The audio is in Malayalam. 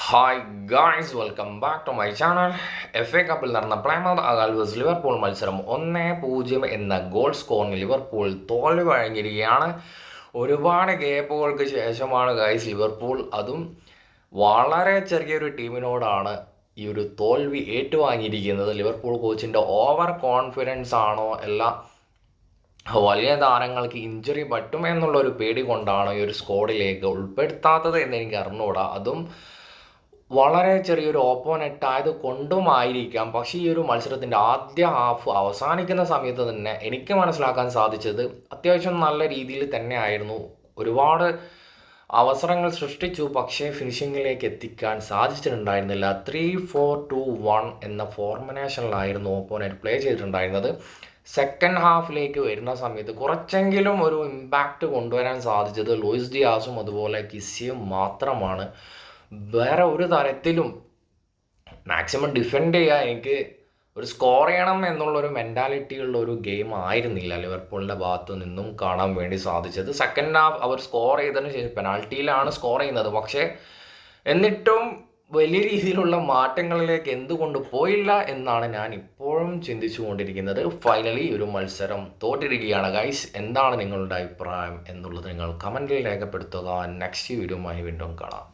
Hi guys, welcome back to my channel. FA കപ്പിൽ നടന്ന പ്ലൈമൗത്ത് ആൽവേഴ്സ് ലിവർപൂൾ മത്സരം 1-0 എന്ന ഗോൾ സ്കോറിന് ലിവർപൂൾ തോൽവി വഴങ്ങിയിരിക്കുകയാണ്. ഒരുപാട് ഗ്യാപ്പുകൾക്ക് ശേഷമാണ് ഗായ്സ് ലിവർപൂൾ, അതും വളരെ ചെറിയൊരു ടീമിനോടാണ് ഈ ഒരു തോൽവി ഏറ്റുവാങ്ങിയിരിക്കുന്നത്. ലിവർപൂൾ കോച്ചിൻ്റെ ഓവർ കോൺഫിഡൻസ് ആണോ, എല്ലാം വലിയ താരങ്ങൾക്ക് ഇഞ്ചുറി പറ്റുമെന്നുള്ളൊരു പേടി കൊണ്ടാണ് ഈ ഒരു സ്ക്വാഡിലേക്ക് ഉൾപ്പെടുത്താത്തത് എന്ന് എനിക്ക് അറിഞ്ഞുകൂടാ. അതും വളരെ ചെറിയൊരു ഓപ്പോണൻ്റ് ആയത് കൊണ്ടുമായിരിക്കാം. പക്ഷേ ഈ ഒരു മത്സരത്തിൻ്റെ ആദ്യ ഹാഫ് അവസാനിക്കുന്ന സമയത്ത് തന്നെ എനിക്ക് മനസ്സിലാക്കാൻ സാധിച്ചത് അത്യാവശ്യം നല്ല രീതിയിൽ തന്നെ ആയിരുന്നു. ഒരുപാട് അവസരങ്ങൾ സൃഷ്ടിച്ചു, പക്ഷേ ഫിനിഷിങ്ങിലേക്ക് എത്തിക്കാൻ സാധിച്ചിട്ടുണ്ടായിരുന്നില്ല. 3-4-2-1 എന്ന ഫോർമേഷനിലായിരുന്നു ഓപ്പോണൻ്റ് പ്ലേ ചെയ്തിട്ടുണ്ടായിരുന്നത്. സെക്കൻഡ് ഹാഫിലേക്ക് വരുന്ന സമയത്ത് കുറച്ചെങ്കിലും ഒരു ഇമ്പാക്റ്റ് കൊണ്ടുവരാൻ സാധിച്ചത് ലൂയിസ് ഡിയാസും അതുപോലെ കിസിയും മാത്രമാണ്. വേറെ ഒരു തരത്തിലും മാക്സിമം ഡിഫെൻഡ് ചെയ്യുക, എനിക്ക് ഒരു സ്കോർ ചെയ്യണം എന്നുള്ളൊരു മെൻറ്റാലിറ്റിയുള്ള ഒരു ഗെയിം ആയിരുന്നില്ല ലിവർപൂളിൻ്റെ ഭാഗത്തു നിന്നും കാണാൻ വേണ്ടി സാധിച്ചത്. സെക്കൻഡ് ഹാഫ് അവർ സ്കോർ ചെയ്തതിന് ശേഷം പെനാൾട്ടിയിലാണ് സ്കോർ ചെയ്യുന്നത്, പക്ഷേ എന്നിട്ടും വലിയ രീതിയിലുള്ള മാറ്റങ്ങളിലേക്ക് എന്തുകൊണ്ട് പോയില്ല എന്നാണ് ഞാൻ ഇപ്പോഴും ചിന്തിച്ചു കൊണ്ടിരിക്കുന്നത്. ഫൈനലി ഒരു മത്സരം തോറ്റിരിക്കുകയാണ് ഗൈസ്. എന്താണ് നിങ്ങളുടെ അഭിപ്രായം എന്നുള്ളത് നിങ്ങൾ കമൻറ്റിൽ രേഖപ്പെടുത്തുക. നെക്സ്റ്റ് വീഡിയോയുമായി വീണ്ടും കാണാം.